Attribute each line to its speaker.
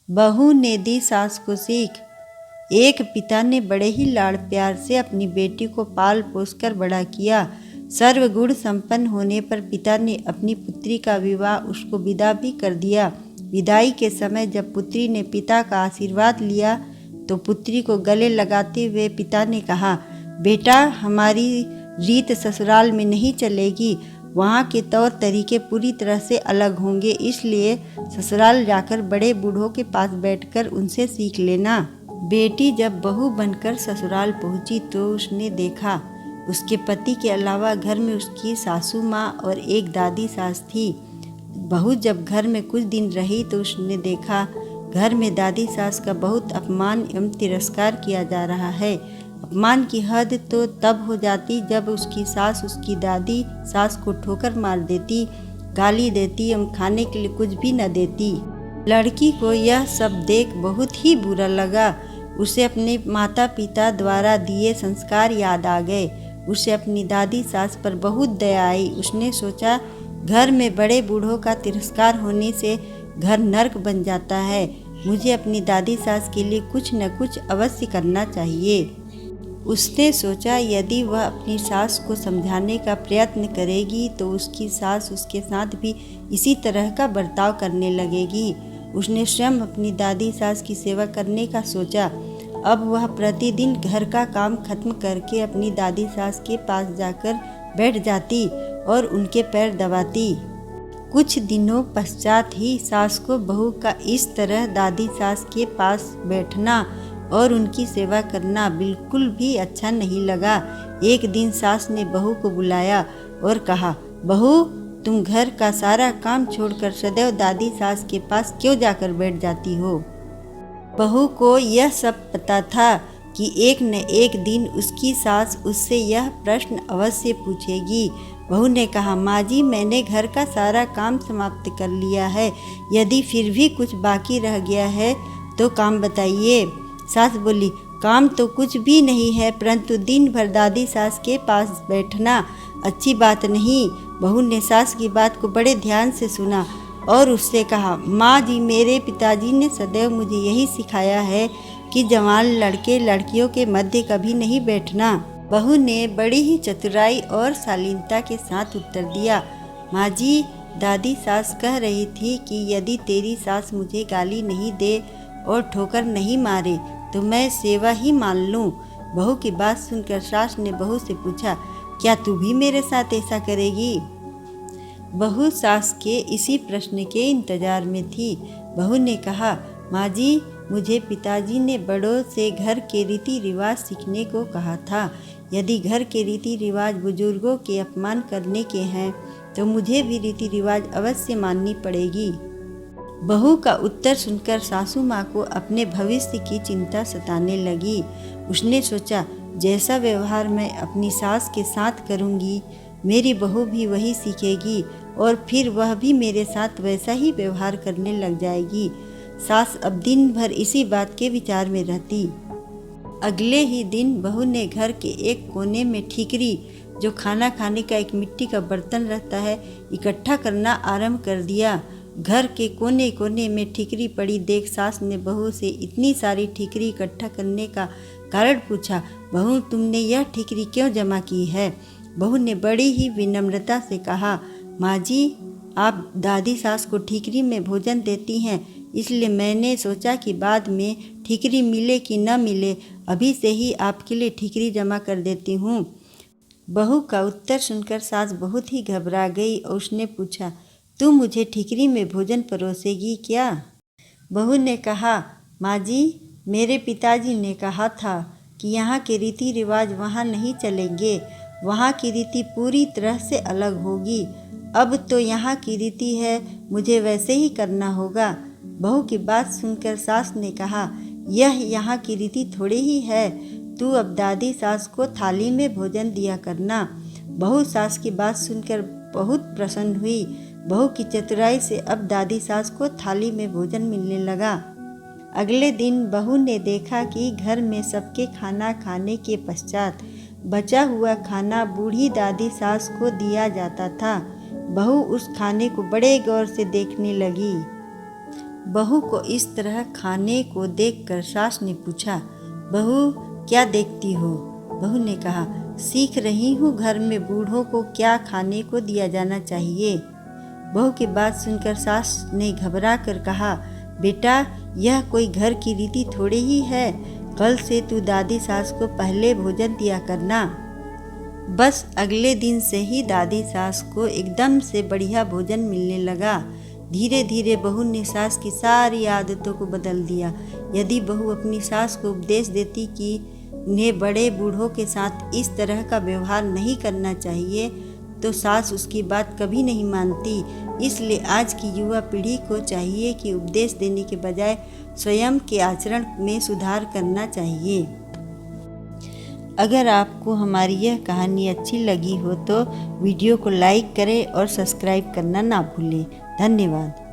Speaker 1: बहू ने दी सास को सीख। एक पिता ने बड़े ही लाड़ प्यार से अपनी बेटी को पाल पोस कर बड़ा किया। सर्वगुण संपन्न होने पर पिता ने अपनी पुत्री का विवाह उसको विदा भी कर दिया। विदाई के समय जब पुत्री ने पिता का आशीर्वाद लिया तो पुत्री को गले लगाते हुए पिता ने कहा, बेटा, हमारी रीत ससुराल में नहीं चलेगी। वहाँ के तौर तरीके पूरी तरह से अलग होंगे, इसलिए ससुराल जाकर बड़े बूढ़ों के पास बैठकर उनसे सीख लेना। बेटी जब बहू बनकर ससुराल पहुंची तो उसने देखा उसके पति के अलावा घर में उसकी सासू माँ और एक दादी सास थी। बहू जब घर में कुछ दिन रही तो उसने देखा घर में दादी सास का बहुत अपमान एवं तिरस्कार किया जा रहा है। अपमान की हद तो तब हो जाती जब उसकी सास उसकी दादी सास को ठोकर मार देती, गाली देती एवं खाने के लिए कुछ भी न देती। लड़की को यह सब देख बहुत ही बुरा लगा। उसे अपने माता पिता द्वारा दिए संस्कार याद आ गए। उसे अपनी दादी सास पर बहुत दया आई। उसने सोचा, घर में बड़े बूढ़ों का तिरस्कार होने से घर नर्क बन जाता है। मुझे अपनी दादी सास के लिए कुछ न कुछ अवश्य करना चाहिए। उसने सोचा, यदि वह अपनी सास को समझाने का प्रयत्न करेगी तो उसकी सास उसके साथ भी इसी तरह का बर्ताव करने लगेगी। उसने स्वयं अपनी दादी सास की सेवा करने का सोचा। अब वह प्रतिदिन घर का काम खत्म करके अपनी दादी सास के पास जाकर बैठ जाती और उनके पैर दबाती। कुछ दिनों पश्चात ही सास को बहू का इस तरह दादी सास के पास बैठना और उनकी सेवा करना बिल्कुल भी अच्छा नहीं लगा। एक दिन सास ने बहू को बुलाया और कहा, बहू, तुम घर का सारा काम छोड़कर सदैव दादी सास के पास क्यों जाकर बैठ जाती हो? बहू को यह सब पता था कि एक न एक दिन उसकी सास उससे यह प्रश्न अवश्य पूछेगी। बहू ने कहा, माँ जी, मैंने घर का सारा काम समाप्त कर लिया है। यदि फिर भी कुछ बाकी रह गया है तो काम बताइए। सास बोली, काम तो कुछ भी नहीं है, परंतु दिन भर दादी सास के पास बैठना अच्छी बात नहीं। बहू ने सास की बात को बड़े ध्यान से सुना और उससे कहा, माँ जी, मेरे पिताजी ने सदैव मुझे यही सिखाया है कि जवान लड़के लड़कियों के मध्य कभी नहीं बैठना। बहू ने बड़ी ही चतुराई और शालीनता के साथ उत्तर दिया, माँ जी, दादी सास कह रही थी कि यदि तेरी सास मुझे गाली नहीं दे और ठोकर नहीं मारे तो मैं सेवा ही मान लूँ। बहू की बात सुनकर सास ने बहू से पूछा, क्या तू भी मेरे साथ ऐसा करेगी? बहू सास के इसी प्रश्न के इंतजार में थी। बहू ने कहा, माँ जी, मुझे पिताजी ने बड़ों से घर के रीति रिवाज सीखने को कहा था। यदि घर के रीति रिवाज बुजुर्गों के अपमान करने के हैं तो मुझे भी रीति रिवाज अवश्य माननी पड़ेगी। बहू का उत्तर सुनकर सासू माँ को अपने भविष्य की चिंता सताने लगी। उसने सोचा, जैसा व्यवहार मैं अपनी सास के साथ करूँगी, मेरी बहू भी वही सीखेगी और फिर वह भी मेरे साथ वैसा ही व्यवहार करने लग जाएगी। सास अब दिन भर इसी बात के विचार में रहती। अगले ही दिन बहू ने घर के एक कोने में ठीकरी, जो खाना खाने का एक मिट्टी का बर्तन रहता है, इकट्ठा करना आरंभ कर दिया। घर के कोने कोने में ठीकरी पड़ी देख सास ने बहू से इतनी सारी ठीकरी इकट्ठा करने का कारण पूछा। बहू, तुमने यह ठीकरी क्यों जमा की है? बहू ने बड़ी ही विनम्रता से कहा, माँ जी, आप दादी सास को ठीकरी में भोजन देती हैं, इसलिए मैंने सोचा कि बाद में ठीकरी मिले कि न मिले, अभी से ही आपके लिए ठीकरी जमा कर देती हूँ। बहू का उत्तर सुनकर सास बहुत ही घबरा गई और उसने पूछा, तू मुझे ठीकरी में भोजन परोसेगी क्या? बहू ने कहा, माँ जी, मेरे पिताजी ने कहा था कि यहाँ के रीति रिवाज वहाँ नहीं चलेंगे, वहाँ की रीति पूरी तरह से अलग होगी। अब तो यहाँ की रीति है, मुझे वैसे ही करना होगा। बहू की बात सुनकर सास ने कहा, यह यहाँ की रीति थोड़ी ही है, तू अब दादी सास को थाली में भोजन दिया करना। बहू सास की बात सुनकर बहुत प्रसन्न हुई। बहू की चतुराई से अब दादी सास को थाली में भोजन मिलने लगा। अगले दिन बहू ने देखा कि घर में सबके खाना खाने के पश्चात बचा हुआ खाना बूढ़ी दादी सास को दिया जाता था। बहू उस खाने को बड़े गौर से देखने लगी। बहू को इस तरह खाने को देखकर सास ने पूछा, बहू क्या देखती हो? बहू ने कहा, सीख रही हूँ घर में बूढ़ों को क्या खाने को दिया जाना चाहिए। बहू की बात सुनकर सास ने घबरा कर कहा, बेटा यह कोई घर की रीति थोड़ी ही है, कल से तू दादी सास को पहले भोजन दिया करना। बस अगले दिन से ही दादी सास को एकदम से बढ़िया भोजन मिलने लगा। धीरे धीरे बहू ने सास की सारी आदतों को बदल दिया। यदि बहू अपनी सास को उपदेश देती कि उन्हें बड़े बूढ़ों के साथ इस तरह का व्यवहार नहीं करना चाहिए, तो सास उसकी बात कभी नहीं मानती। इसलिए आज की युवा पीढ़ी को चाहिए कि उपदेश देने के बजाय स्वयं के आचरण में सुधार करना चाहिए। अगर आपको हमारी यह कहानी अच्छी लगी हो तो वीडियो को लाइक करें और सब्सक्राइब करना ना भूलें। धन्यवाद।